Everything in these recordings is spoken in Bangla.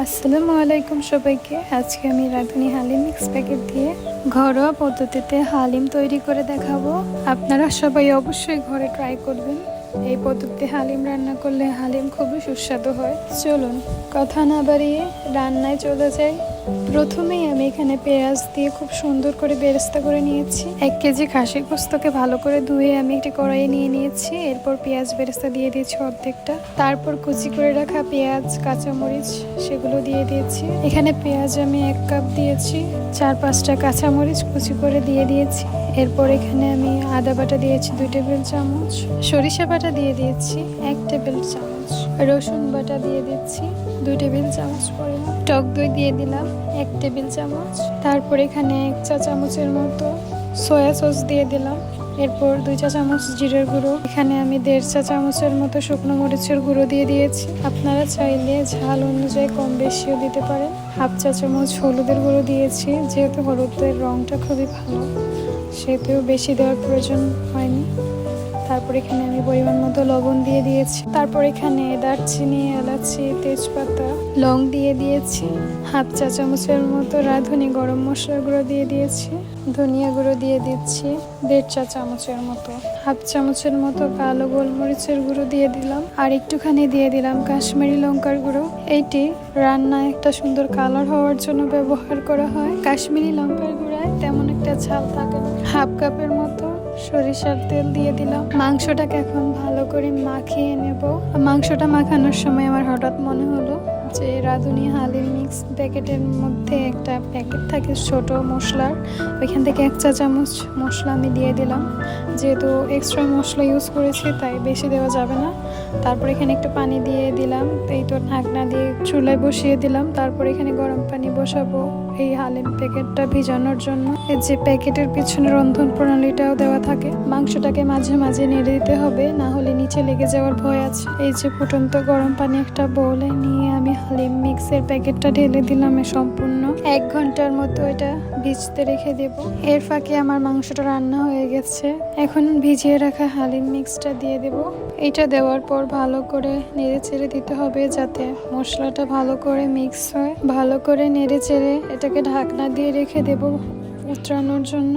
আসসালামু আলাইকুম সবাইকে। আজকে আমি রাঁধুনি হালিম মিক্স প্যাকেট দিয়ে ঘরোয়া পদ্ধতিতে হালিম তৈরি করে দেখাবো। আপনারা সবাই অবশ্যই ঘরে ট্রাই করবেন। এই পদ্ধতিতে হালিম রান্না করলে হালিম খুবই সুস্বাদু হয়। চলুন কথা না বাড়িয়ে রান্নায় চলে যাই। প্রথমেই আমি এখানে পেঁয়াজ দিয়ে খুব সুন্দর করে বেরেস্তা করে নিয়েছি। 1 কেজি খাসির গোস্তকে ভালো করে ধুয়ে আমি একটি কড়াইয়ে নিয়ে নিয়েছি। এরপর পেঁয়াজ বেরেস্তা দিয়ে দিয়েছি অর্ধেকটা। তারপর কুচি করে রাখা পেঁয়াজ, কাঁচামরিচ সেগুলো দিয়ে দিয়েছি। এখানে পেঁয়াজ আমি 1 কাপ দিয়েছি, 4-5টা কাঁচামরিচ কুচি করে দিয়ে দিয়েছি। এরপর এখানে আমি আদা বাটা দিয়েছি 2 টেবিল চামচ, সরিষা বাটা দিয়ে দিয়েছি 1 টেবিল চামচ, রসুন বাটা দিয়ে দিচ্ছি 2 টেবিল চামচ পরিমাণ, টক দই দিয়ে দিলাম 1 টেবিল চামচ। তারপর এখানে 1 চা চামচের মতো সয়া সস দিয়ে দিলাম। এরপর 2 চা চামচ জিরের গুঁড়ো, এখানে আমি 1.5 চা চামচের মতো শুকনো মরিচের গুঁড়ো দিয়ে দিয়েছি। আপনারা চাইলে ঝাল অনুযায়ী কম বেশিও দিতে পারেন। 1/2 চা চামচ হলুদের গুঁড়ো দিয়েছি, যেহেতু হলুদের রঙটা খুবই ভালো সেহেতু বেশি দেওয়ার প্রয়োজন হয়নি। তারপর এখানে আমি পরিমাণ মতো লবণ দিয়ে দিয়েছি। তারপর এখানে দারচিনি, এলাচি, তেজপাতা, লং দিয়ে দিয়েছি। 1/2 চা চামচের মতো রাঁধুনি গরম মশলার গুঁড়ো দিয়ে দিয়েছি। ধনিয়া গুঁড়ো দিয়ে দিচ্ছি 1.5 চা চামচের মতো। 1/2 চামচের মতো কালো গোলমরিচের গুঁড়ো দিয়ে দিলাম। আর একটুখানি দিয়ে দিলাম কাশ্মীরি লঙ্কার গুঁড়ো। এইটি রান্নায় একটা সুন্দর কালার হওয়ার জন্য ব্যবহার করা হয়। কাশ্মীরি লঙ্কার গুঁড়ায় তেমন একটা ঝাল থাকে না। 1/2 কাপের মতো সরিষার তেল দিয়ে দিলাম। মাংসটাকে এখন ভালো করে মাখিয়ে নেব। মাংসটা মাখানোর সময় আমার হঠাৎ মনে হলো যে রাঁধুনি হালিম মিক্স প্যাকেটের মধ্যে একটা প্যাকেট থাকে ছোট মশলার, ওইখান থেকে 1 চা চামচ মশলা আমি দিয়ে দিলাম। যেহেতু এক্সট্রা মশলা ইউজ করেছি তাই বেশি দেওয়া যাবে না। তারপর এখানে একটু পানি দিয়ে দিলাম। এই তো ঢাকনা দিয়ে চুলায় বসিয়ে দিলাম। তারপর এখানে গরম পানি বসাবো এই হালিম প্যাকেটটা ভিজানোর জন্য। এই যে প্যাকেটের পিছনে রন্ধন প্রণালীটাও দেওয়া থাকে। মাংসটাকে মাঝে মাঝে নেড়ে দিতে হবে, না হলে নিচে লেগে যাওয়ার ভয় আছে। এই যে ফুটন্ত গরম পানি একটা বোলে নিয়ে আমি হালিম মিক্সের প্যাকেটটা ঢেলে দিলাম। সম্পূর্ণ 1 ঘন্টার মতো এটা ভিজতে রেখে দেব। এর ফাঁকে আমার মাংসটা রান্না হয়ে গেছে। এখন ভিজিয়ে রাখা হালিম মিক্সটা দিয়ে দেব। এটা দেওয়ার পর ভালো করে নেড়ে চেড়ে দিতে হবে যাতে মশলাটা ভালো করে মিক্স হয়। ভালো করে নেড়ে চেড়ে এটাকে ঢাকনা দিয়ে রেখে দেব উতরানোর জন্য।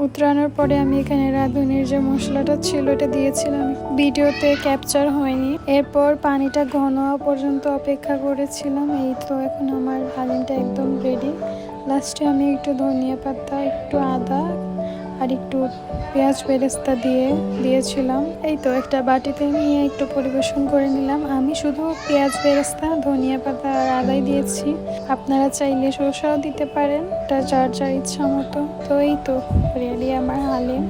উতরানোর পরে আমি এখানে রাঁধুনির যে মশলাটা ছিল এটা দিয়েছিলাম, ভিডিওতে ক্যাপচার হয়নি। এরপর পানিটা ঘন হওয়া পর্যন্ত অপেক্ষা করেছিলাম। এই তো এখন আমার হালিমটা একদম রেডি। লাস্টে আমি একটু ধনিয়া পাতা, একটু আদা আর একটু পেঁয়াজ বেরেস্তা দিয়েছিলাম। এই তো একটা বাটিতে নিয়ে একটু পরিবেশন করে নিলাম। আমি শুধু পেঁয়াজ বেরেস্তা, ধনিয়া পাতা আর আদাই দিয়েছি। আপনারা চাইলে শসাও দিতে পারেন, এটা যার যার ইচ্ছা মতো। তো এই তো রেডি আমার হালিম।